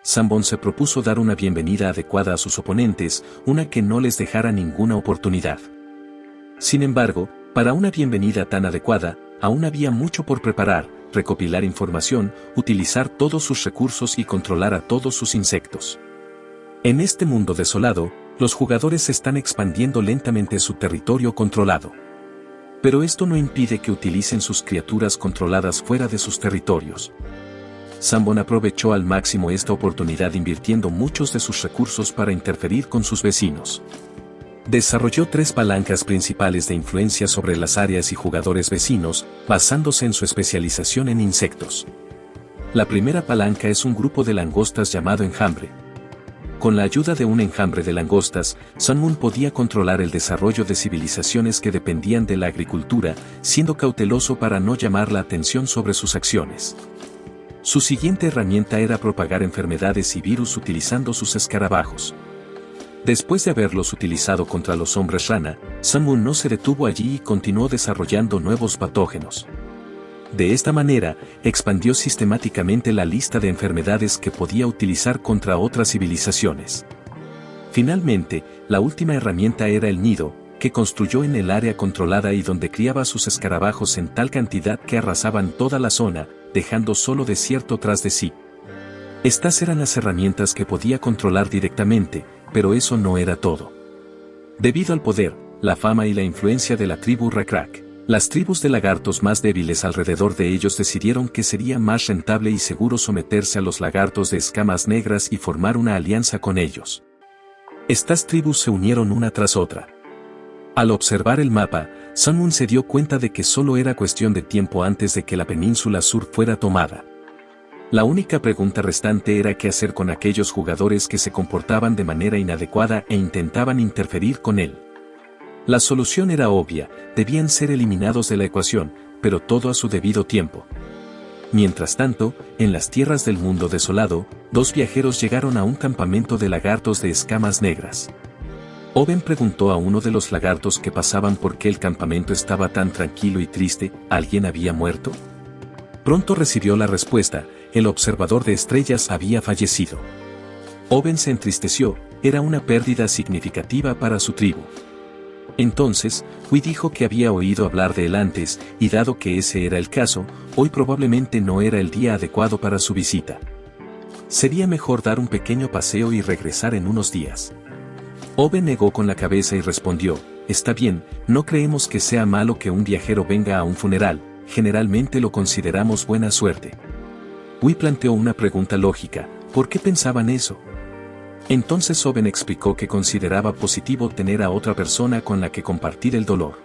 Zambon se propuso dar una bienvenida adecuada a sus oponentes, una que no les dejara ninguna oportunidad. Sin embargo, para una bienvenida tan adecuada, aún había mucho por preparar, recopilar información, utilizar todos sus recursos y controlar a todos sus insectos. En este mundo desolado, los jugadores están expandiendo lentamente su territorio controlado. Pero esto no impide que utilicen sus criaturas controladas fuera de sus territorios. Zambon aprovechó al máximo esta oportunidad invirtiendo muchos de sus recursos para interferir con sus vecinos. Desarrolló 3 palancas principales de influencia sobre las áreas y jugadores vecinos, basándose en su especialización en insectos. La primera palanca es un grupo de langostas llamado enjambre. Con la ayuda de un enjambre de langostas, Sun Moon podía controlar el desarrollo de civilizaciones que dependían de la agricultura, siendo cauteloso para no llamar la atención sobre sus acciones. Su siguiente herramienta era propagar enfermedades y virus utilizando sus escarabajos. Después de haberlos utilizado contra los hombres rana, Sun Moon no se detuvo allí y continuó desarrollando nuevos patógenos. De esta manera, expandió sistemáticamente la lista de enfermedades que podía utilizar contra otras civilizaciones. Finalmente, la última herramienta era el nido, que construyó en el área controlada y donde criaba sus escarabajos en tal cantidad que arrasaban toda la zona, dejando solo desierto tras de sí. Estas eran las herramientas que podía controlar directamente, pero eso no era todo. Debido al poder, la fama y la influencia de la tribu Rakrak, las tribus de lagartos más débiles alrededor de ellos decidieron que sería más rentable y seguro someterse a los lagartos de escamas negras y formar una alianza con ellos. Estas tribus se unieron una tras otra. Al observar el mapa, Sun Moon se dio cuenta de que solo era cuestión de tiempo antes de que la península sur fuera tomada. La única pregunta restante era qué hacer con aquellos jugadores que se comportaban de manera inadecuada e intentaban interferir con él. La solución era obvia, debían ser eliminados de la ecuación, pero todo a su debido tiempo. Mientras tanto, en las tierras del mundo desolado, 2 viajeros llegaron a un campamento de lagartos de escamas negras. Oben preguntó a uno de los lagartos que pasaban por qué el campamento estaba tan tranquilo y triste, ¿alguien había muerto? Pronto recibió la respuesta, el observador de estrellas había fallecido. Oben se entristeció, era una pérdida significativa para su tribu. Entonces, Hui dijo que había oído hablar de él antes, y dado que ese era el caso, hoy probablemente no era el día adecuado para su visita. Sería mejor dar un pequeño paseo y regresar en unos días. Oben negó con la cabeza y respondió, está bien, no creemos que sea malo que un viajero venga a un funeral, generalmente lo consideramos buena suerte. Hui planteó una pregunta lógica, ¿por qué pensaban eso? Entonces Oben explicó que consideraba positivo tener a otra persona con la que compartir el dolor.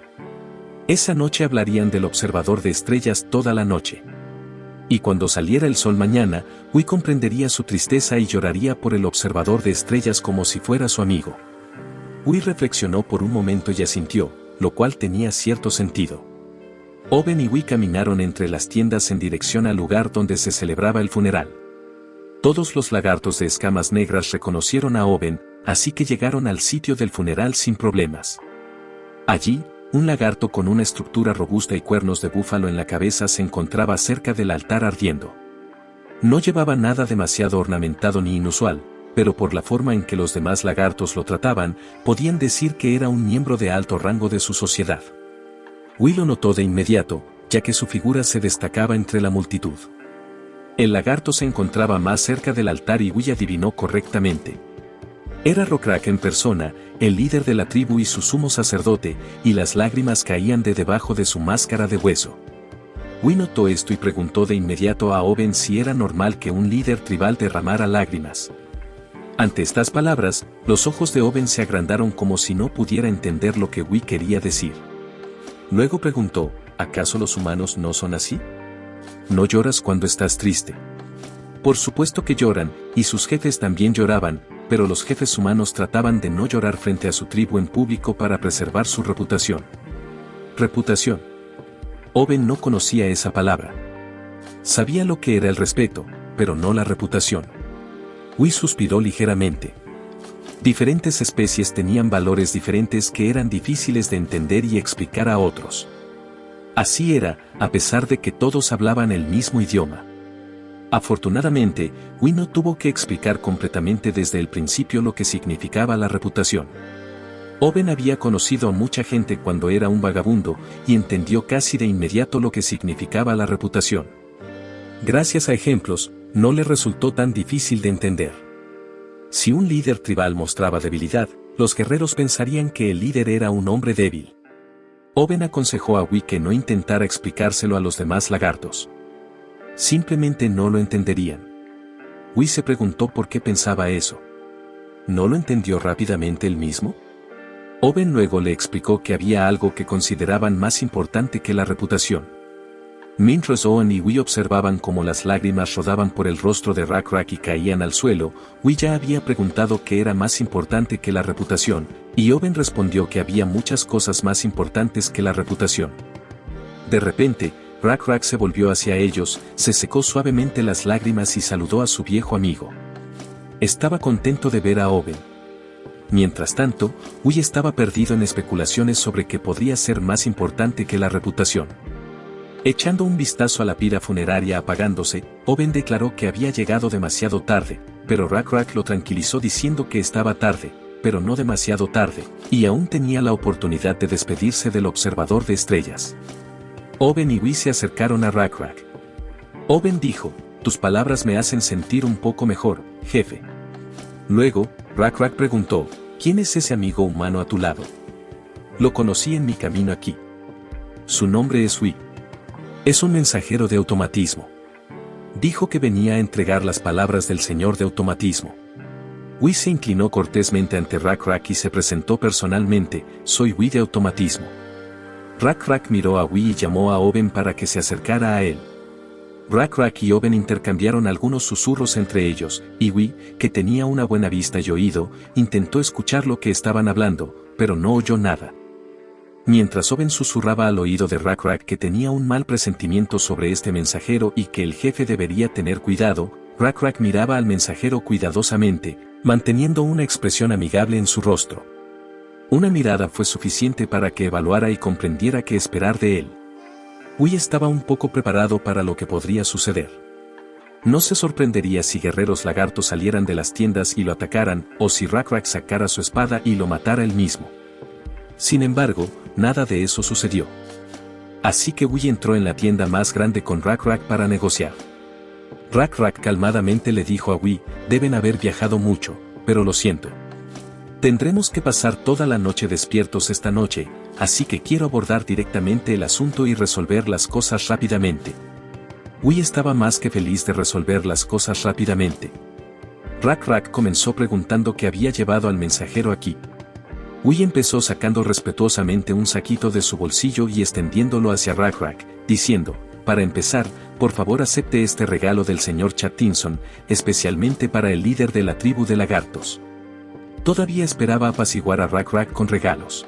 Esa noche hablarían del observador de estrellas toda la noche. Y cuando saliera el sol mañana, Hui comprendería su tristeza y lloraría por el observador de estrellas como si fuera su amigo. Hui reflexionó por un momento y asintió, lo cual tenía cierto sentido. Oben y Hui caminaron entre las tiendas en dirección al lugar donde se celebraba el funeral. Todos los lagartos de escamas negras reconocieron a Oben, así que llegaron al sitio del funeral sin problemas. Allí, un lagarto con una estructura robusta y cuernos de búfalo en la cabeza se encontraba cerca del altar ardiendo. No llevaba nada demasiado ornamentado ni inusual, pero por la forma en que los demás lagartos lo trataban, podían decir que era un miembro de alto rango de su sociedad. Hui lo notó de inmediato, ya que su figura se destacaba entre la multitud. El lagarto se encontraba más cerca del altar y Hui adivinó correctamente. Era Rokrak en persona, el líder de la tribu y su sumo sacerdote, y las lágrimas caían de debajo de su máscara de hueso. Hui notó esto y preguntó de inmediato a Oben si era normal que un líder tribal derramara lágrimas. Ante estas palabras, los ojos de Oben se agrandaron como si no pudiera entender lo que Hui quería decir. Luego preguntó, ¿acaso los humanos no son así? ¿No lloras cuando estás triste? Por supuesto que lloran, y sus jefes también lloraban, pero los jefes humanos trataban de no llorar frente a su tribu en público para preservar su reputación. Reputación. Oben no conocía esa palabra. Sabía lo que era el respeto, pero no la reputación. Hui suspiró ligeramente. Diferentes especies tenían valores diferentes que eran difíciles de entender y explicar a otros. Así era, a pesar de que todos hablaban el mismo idioma. Afortunadamente, Wi no tuvo que explicar completamente desde el principio lo que significaba la reputación. Owen había conocido a mucha gente cuando era un vagabundo y entendió casi de inmediato lo que significaba la reputación. Gracias a ejemplos, no le resultó tan difícil de entender. Si un líder tribal mostraba debilidad, los guerreros pensarían que el líder era un hombre débil. Owen aconsejó a Wi que no intentara explicárselo a los demás lagartos. Simplemente no lo entenderían. Wi se preguntó por qué pensaba eso. ¿No lo entendió rápidamente él mismo? Owen luego le explicó que había algo que consideraban más importante que la reputación. Mientras Owen y Wi observaban cómo las lágrimas rodaban por el rostro de Rak y caían al suelo, Wi ya había preguntado qué era más importante que la reputación, y Owen respondió que había muchas cosas más importantes que la reputación. De repente, Rak se volvió hacia ellos, se secó suavemente las lágrimas y saludó a su viejo amigo. Estaba contento de ver a Owen. Mientras tanto, Wi estaba perdido en especulaciones sobre qué podría ser más importante que la reputación. Echando un vistazo a la pira funeraria apagándose, Owen declaró que había llegado demasiado tarde, pero Rak lo tranquilizó diciendo que estaba tarde, pero no demasiado tarde, y aún tenía la oportunidad de despedirse del observador de estrellas. Owen y Wi se acercaron a Rak. Owen dijo, «Tus palabras me hacen sentir un poco mejor, jefe». Luego, Rak preguntó, «¿Quién es ese amigo humano a tu lado?» «Lo conocí en mi camino aquí. Su nombre es Wi. Es un mensajero de automatismo. Dijo que venía a entregar las palabras del señor de automatismo». Wi se inclinó cortésmente ante Rak y se presentó personalmente, «Soy Wi de automatismo». Rak miró a Wi y llamó a Owen para que se acercara a él. Rak y Owen intercambiaron algunos susurros entre ellos, y Wi, que tenía una buena vista y oído, intentó escuchar lo que estaban hablando, pero no oyó nada. Mientras Owen susurraba al oído de Rak que tenía un mal presentimiento sobre este mensajero y que el jefe debería tener cuidado, Rak miraba al mensajero cuidadosamente, manteniendo una expresión amigable en su rostro. Una mirada fue suficiente para que evaluara y comprendiera qué esperar de él. Wi estaba un poco preparado para lo que podría suceder. No se sorprendería si guerreros lagartos salieran de las tiendas y lo atacaran, o si Rak sacara su espada y lo matara él mismo. Sin embargo, nada de eso sucedió. Así que Wi entró en la tienda más grande con Rak para negociar. Rak calmadamente le dijo a Wi, «Deben haber viajado mucho, pero lo siento. Tendremos que pasar toda la noche despiertos esta noche, así que quiero abordar directamente el asunto y resolver las cosas rápidamente». Wi estaba más que feliz de resolver las cosas rápidamente. Rak comenzó preguntando qué había llevado al mensajero aquí. Wi empezó sacando respetuosamente un saquito de su bolsillo y extendiéndolo hacia Rak, diciendo, «Para empezar, por favor acepte este regalo del señor Chattinson, especialmente para el líder de la tribu de lagartos». Todavía esperaba apaciguar a Rak con regalos.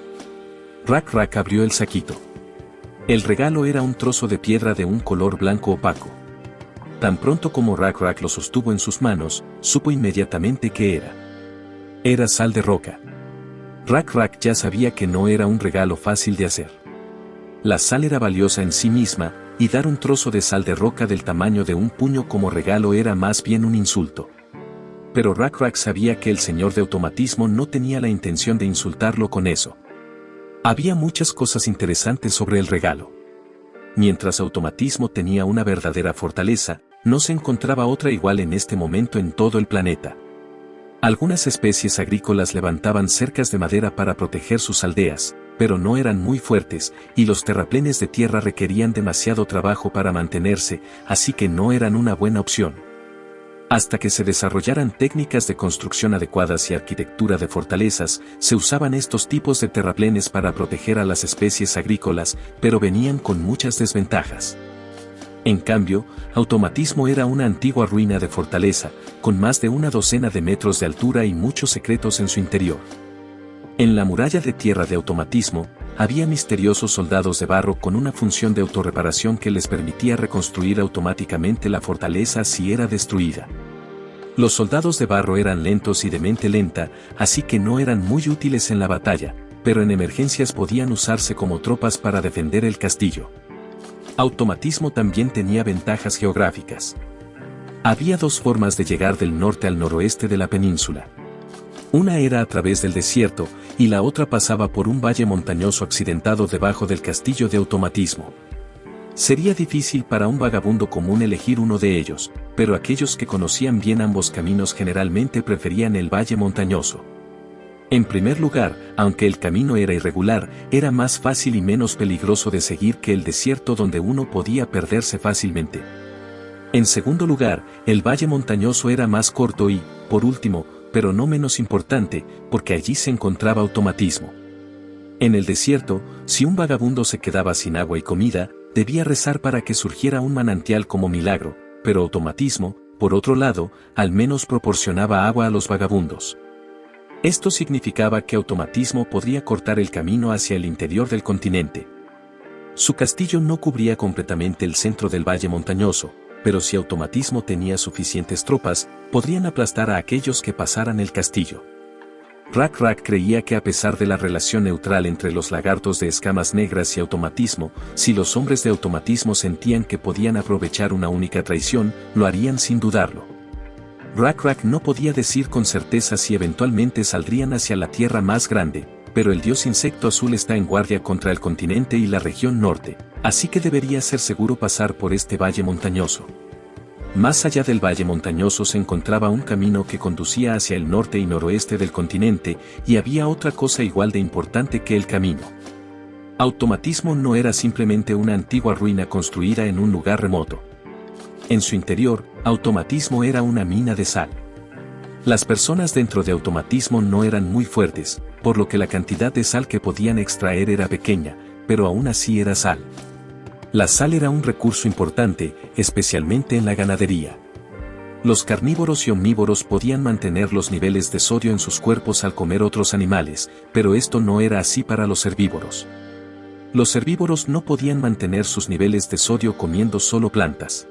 Rak abrió el saquito. El regalo era un trozo de piedra de un color blanco opaco. Tan pronto como Rak lo sostuvo en sus manos, supo inmediatamente qué era. Era sal de roca. Rak ya sabía que no era un regalo fácil de hacer. La sal era valiosa en sí misma, y dar un trozo de sal de roca del tamaño de un puño como regalo era más bien un insulto. Pero Rak sabía que el señor de automatismo no tenía la intención de insultarlo con eso. Había muchas cosas interesantes sobre el regalo. Mientras automatismo tenía una verdadera fortaleza, no se encontraba otra igual en este momento en todo el planeta. Algunas especies agrícolas levantaban cercas de madera para proteger sus aldeas, pero no eran muy fuertes, y los terraplenes de tierra requerían demasiado trabajo para mantenerse, así que no eran una buena opción. Hasta que se desarrollaran técnicas de construcción adecuadas y arquitectura de fortalezas, se usaban estos tipos de terraplenes para proteger a las especies agrícolas, pero venían con muchas desventajas. En cambio, automatismo era una antigua ruina de fortaleza, con más de una docena de metros de altura y muchos secretos en su interior. En la muralla de tierra de automatismo, había misteriosos soldados de barro con una función de autorreparación que les permitía reconstruir automáticamente la fortaleza si era destruida. Los soldados de barro eran lentos y de mente lenta, así que no eran muy útiles en la batalla, pero en emergencias podían usarse como tropas para defender el castillo. Automatismo también tenía ventajas geográficas. Había dos formas de llegar del norte al noroeste de la península. Una era a través del desierto, y la otra pasaba por un valle montañoso accidentado debajo del castillo de automatismo. Sería difícil para un vagabundo común elegir uno de ellos, pero aquellos que conocían bien ambos caminos generalmente preferían el valle montañoso. En primer lugar, aunque el camino era irregular, era más fácil y menos peligroso de seguir que el desierto donde uno podía perderse fácilmente. En segundo lugar, el valle montañoso era más corto y, por último, pero no menos importante, porque allí se encontraba automatismo. En el desierto, si un vagabundo se quedaba sin agua y comida, debía rezar para que surgiera un manantial como milagro, pero automatismo, por otro lado, al menos proporcionaba agua a los vagabundos. Esto significaba que automatismo podría cortar el camino hacia el interior del continente. Su castillo no cubría completamente el centro del valle montañoso, pero si automatismo tenía suficientes tropas, podrían aplastar a aquellos que pasaran el castillo. Rack creía que a pesar de la relación neutral entre los lagartos de escamas negras y automatismo, si los hombres de automatismo sentían que podían aprovechar una única traición, lo harían sin dudarlo. Rack no podía decir con certeza si eventualmente saldrían hacia la tierra más grande, pero el dios insecto azul está en guardia contra el continente y la región norte, así que debería ser seguro pasar por este valle montañoso. Más allá del valle montañoso se encontraba un camino que conducía hacia el norte y noroeste del continente, y había otra cosa igual de importante que el camino. Automatismo no era simplemente una antigua ruina construida en un lugar remoto. En su interior, automatismo era una mina de sal. Las personas dentro de automatismo no eran muy fuertes, por lo que la cantidad de sal que podían extraer era pequeña, pero aún así era sal. La sal era un recurso importante, especialmente en la ganadería. Los carnívoros y omnívoros podían mantener los niveles de sodio en sus cuerpos al comer otros animales, pero esto no era así para los herbívoros. Los herbívoros no podían mantener sus niveles de sodio comiendo solo plantas.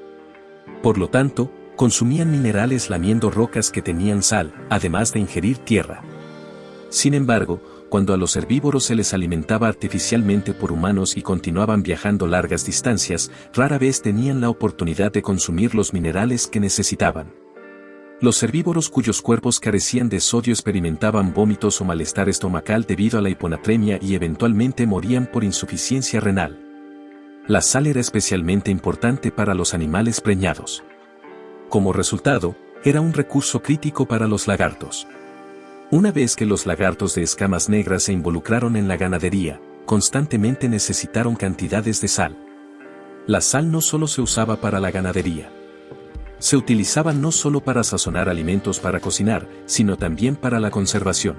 Por lo tanto, consumían minerales lamiendo rocas que tenían sal, además de ingerir tierra. Sin embargo, cuando a los herbívoros se les alimentaba artificialmente por humanos y continuaban viajando largas distancias, rara vez tenían la oportunidad de consumir los minerales que necesitaban. Los herbívoros cuyos cuerpos carecían de sodio experimentaban vómitos o malestar estomacal debido a la hiponatremia y eventualmente morían por insuficiencia renal. La sal era especialmente importante para los animales preñados. Como resultado, era un recurso crítico para los lagartos. Una vez que los lagartos de escamas negras se involucraron en la ganadería, constantemente necesitaron cantidades de sal. La sal no solo se usaba para la ganadería. Se utilizaba no solo para sazonar alimentos para cocinar, sino también para la conservación.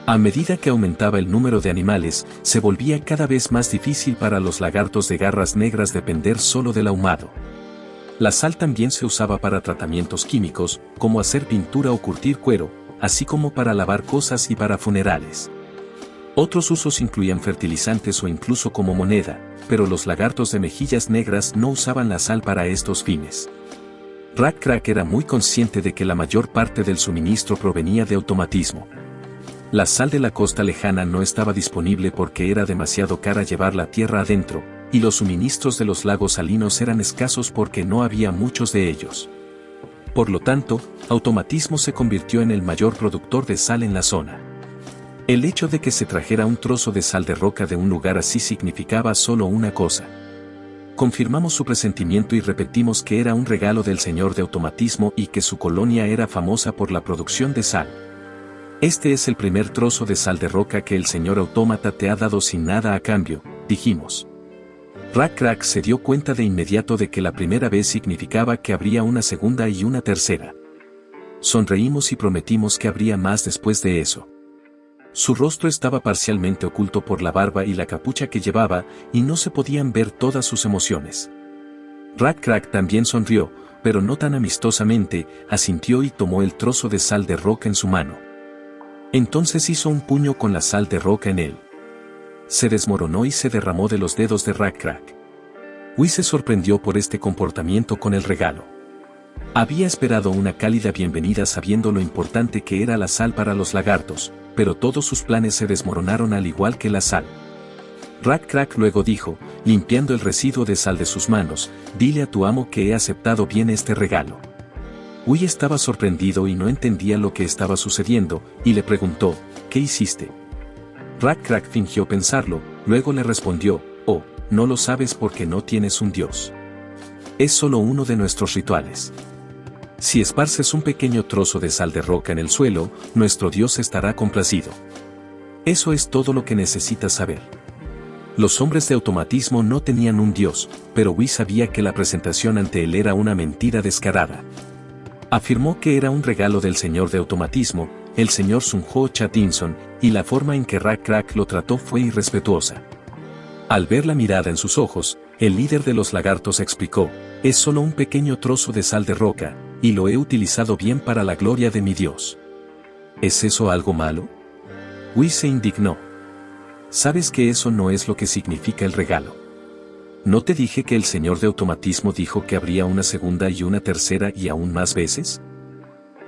A medida que aumentaba el número de animales, se volvía cada vez más difícil para los lagartos de garras negras depender solo del ahumado. La sal también se usaba para tratamientos químicos, como hacer pintura o curtir cuero, así como para lavar cosas y para funerales. Otros usos incluían fertilizantes o incluso como moneda, pero los lagartos de mejillas negras no usaban la sal para estos fines. Rack era muy consciente de que la mayor parte del suministro provenía de automatismo. La sal de la costa lejana no estaba disponible porque era demasiado cara llevarla tierra adentro, y los suministros de los lagos salinos eran escasos porque no había muchos de ellos. Por lo tanto, automatismo se convirtió en el mayor productor de sal en la zona. El hecho de que se trajera un trozo de sal de roca de un lugar así significaba solo una cosa. Confirmamos su presentimiento y repetimos que era un regalo del señor de automatismo y que su colonia era famosa por la producción de sal. Este es el primer trozo de sal de roca que el señor autómata te ha dado sin nada a cambio, dijimos. Rack se dio cuenta de inmediato de que la primera vez significaba que habría una segunda y una tercera. Sonreímos y prometimos que habría más después de eso. Su rostro estaba parcialmente oculto por la barba y la capucha que llevaba, y no se podían ver todas sus emociones. Rack también sonrió, pero no tan amistosamente, asintió y tomó el trozo de sal de roca en su mano. Entonces hizo un puño con la sal de roca en él. Se desmoronó y se derramó de los dedos de Rack. Wee se sorprendió por este comportamiento con el regalo. Había esperado una cálida bienvenida sabiendo lo importante que era la sal para los lagartos, pero todos sus planes se desmoronaron al igual que la sal. Rack luego dijo, limpiando el residuo de sal de sus manos, dile a tu amo que he aceptado bien este regalo. Wi estaba sorprendido y no entendía lo que estaba sucediendo, y le preguntó, ¿qué hiciste? Rack fingió pensarlo, luego le respondió, oh, no lo sabes porque no tienes un dios. Es solo uno de nuestros rituales. Si esparces un pequeño trozo de sal de roca en el suelo, nuestro dios estará complacido. Eso es todo lo que necesitas saber. Los hombres de automatismo no tenían un dios, pero Wi sabía que la presentación ante él era una mentira descarada. Afirmó que era un regalo del señor de automatismo, el señor Sun Ho Chatinson, y la forma en que Rack lo trató fue irrespetuosa. Al ver la mirada en sus ojos, el líder de los lagartos explicó, es solo un pequeño trozo de sal de roca, y lo he utilizado bien para la gloria de mi dios. ¿Es eso algo malo? Wi se indignó. ¿Sabes que eso no es lo que significa el regalo? ¿No te dije que el señor de automatismo dijo que habría una segunda y una tercera y aún más veces?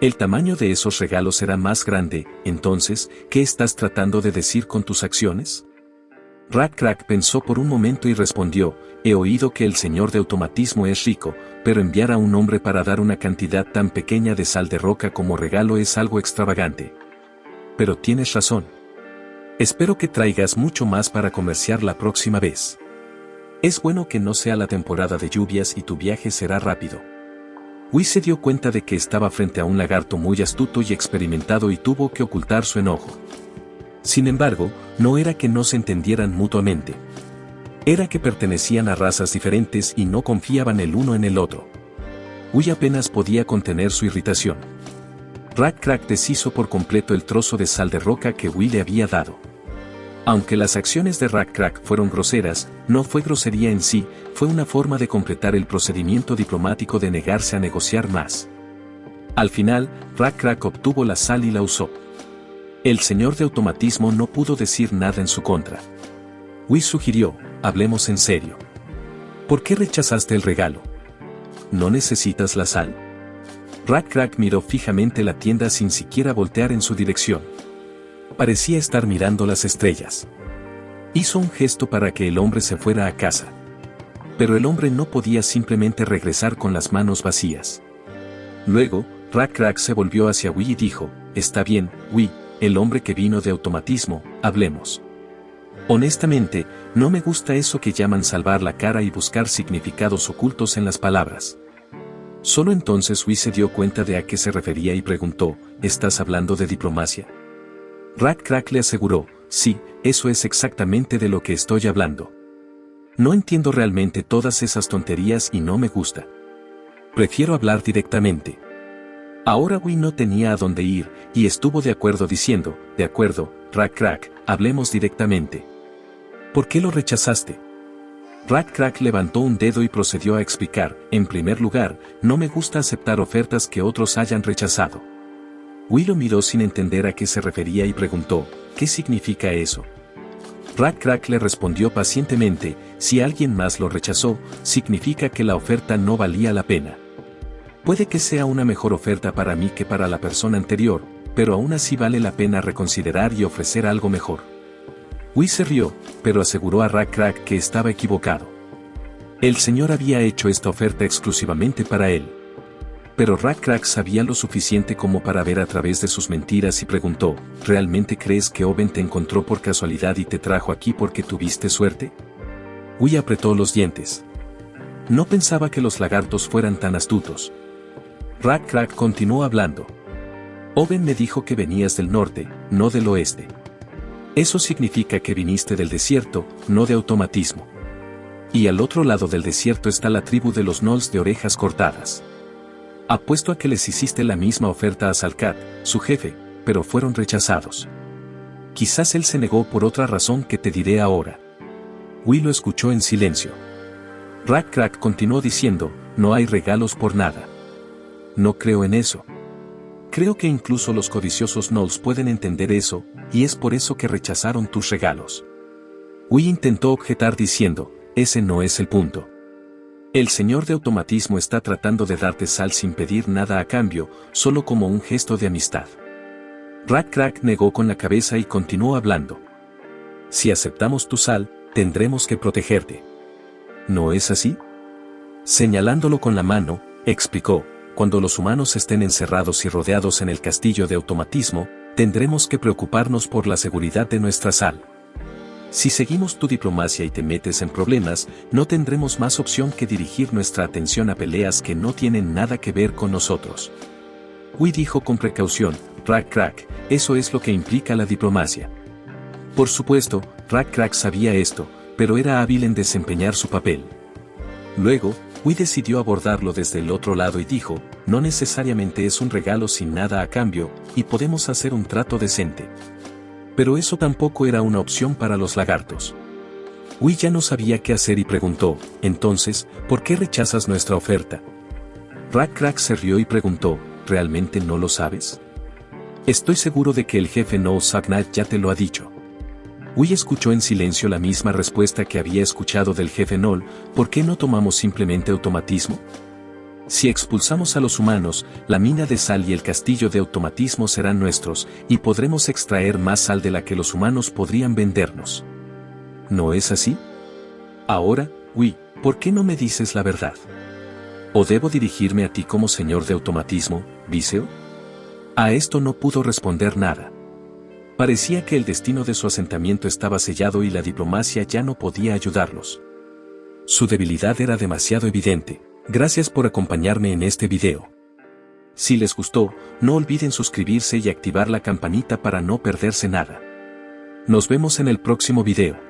El tamaño de esos regalos será más grande, entonces, ¿qué estás tratando de decir con tus acciones? Rack pensó por un momento y respondió, he oído que el señor de automatismo es rico, pero enviar a un hombre para dar una cantidad tan pequeña de sal de roca como regalo es algo extravagante. Pero tienes razón. Espero que traigas mucho más para comerciar la próxima vez. Es bueno que no sea la temporada de lluvias y tu viaje será rápido. Wi se dio cuenta de que estaba frente a un lagarto muy astuto y experimentado y tuvo que ocultar su enojo. Sin embargo, no era que no se entendieran mutuamente. Era que pertenecían a razas diferentes y no confiaban el uno en el otro. Wi apenas podía contener su irritación. Rack deshizo por completo el trozo de sal de roca que Wi le había dado. Aunque las acciones de Rack fueron groseras, no fue grosería en sí, fue una forma de completar el procedimiento diplomático de negarse a negociar más. Al final, Rack obtuvo la sal y la usó. El señor de automatismo no pudo decir nada en su contra. Wi sugirió, hablemos en serio. ¿Por qué rechazaste el regalo? ¿No necesitas la sal? Rack miró fijamente la tienda sin siquiera voltear en su dirección. Parecía estar mirando las estrellas. Hizo un gesto para que el hombre se fuera a casa. Pero el hombre no podía simplemente regresar con las manos vacías. Luego, Rack se volvió hacia Wi y dijo, está bien, Wi, el hombre que vino de automatismo, hablemos. Honestamente, no me gusta eso que llaman salvar la cara y buscar significados ocultos en las palabras. Solo entonces Wi se dio cuenta de a qué se refería y preguntó, ¿estás hablando de diplomacia? Rack le aseguró, sí, eso es exactamente de lo que estoy hablando. No entiendo realmente todas esas tonterías y no me gusta. Prefiero hablar directamente. Ahora Wi no tenía a dónde ir, y estuvo de acuerdo diciendo, de acuerdo, Rack, hablemos directamente. ¿Por qué lo rechazaste? Rack levantó un dedo y procedió a explicar, en primer lugar, no me gusta aceptar ofertas que otros hayan rechazado. Wi lo miró sin entender a qué se refería y preguntó, ¿qué significa eso? Rack le respondió pacientemente, si alguien más lo rechazó, significa que la oferta no valía la pena. Puede que sea una mejor oferta para mí que para la persona anterior, pero aún así vale la pena reconsiderar y ofrecer algo mejor. Wi se rió, pero aseguró a Rack que estaba equivocado. El señor había hecho esta oferta exclusivamente para él. Pero Rack sabía lo suficiente como para ver a través de sus mentiras y preguntó, ¿realmente crees que Oben te encontró por casualidad y te trajo aquí porque tuviste suerte? Wi apretó los dientes. No pensaba que los lagartos fueran tan astutos. Rack continuó hablando. Oben me dijo que venías del norte, no del oeste. Eso significa que viniste del desierto, no de automatismo. Y al otro lado del desierto está la tribu de los Gnolls de orejas cortadas. Apuesto a que les hiciste la misma oferta a Salkat, su jefe, pero fueron rechazados. Quizás él se negó por otra razón que te diré ahora. Wi lo escuchó en silencio. Rack continuó diciendo, no hay regalos por nada. No creo en eso. Creo que incluso los codiciosos Gnolls pueden entender eso, y es por eso que rechazaron tus regalos. Wi intentó objetar diciendo, ese no es el punto. El señor de automatismo está tratando de darte sal sin pedir nada a cambio, solo como un gesto de amistad. Rack negó con la cabeza y continuó hablando. Si aceptamos tu sal, tendremos que protegerte. ¿No es así? Señalándolo con la mano, explicó, cuando los humanos estén encerrados y rodeados en el castillo de automatismo, tendremos que preocuparnos por la seguridad de nuestra sal. Si seguimos tu diplomacia y te metes en problemas, no tendremos más opción que dirigir nuestra atención a peleas que no tienen nada que ver con nosotros. Wi dijo con precaución, Rack Crack, eso es lo que implica la diplomacia. Por supuesto, Rack Crack sabía esto, pero era hábil en desempeñar su papel. Luego, Wi decidió abordarlo desde el otro lado y dijo, no necesariamente es un regalo sin nada a cambio, y podemos hacer un trato decente. Pero eso tampoco era una opción para los lagartos. Wi ya no sabía qué hacer y preguntó, entonces, ¿por qué rechazas nuestra oferta? Rack Crack se rió y preguntó, ¿realmente no lo sabes? Estoy seguro de que el jefe No Sagnat ya te lo ha dicho. Wi escuchó en silencio la misma respuesta que había escuchado del jefe Nol, ¿por qué no tomamos simplemente automatismo? Si expulsamos a los humanos, la mina de sal y el castillo de automatismo serán nuestros, y podremos extraer más sal de la que los humanos podrían vendernos. ¿No es así? Ahora, Wi, ¿por qué no me dices la verdad? ¿O debo dirigirme a ti como señor de automatismo, Viseo? A esto no pudo responder nada. Parecía que el destino de su asentamiento estaba sellado y la diplomacia ya no podía ayudarlos. Su debilidad era demasiado evidente. Gracias por acompañarme en este video. Si les gustó, no olviden suscribirse y activar la campanita para no perderse nada. Nos vemos en el próximo video.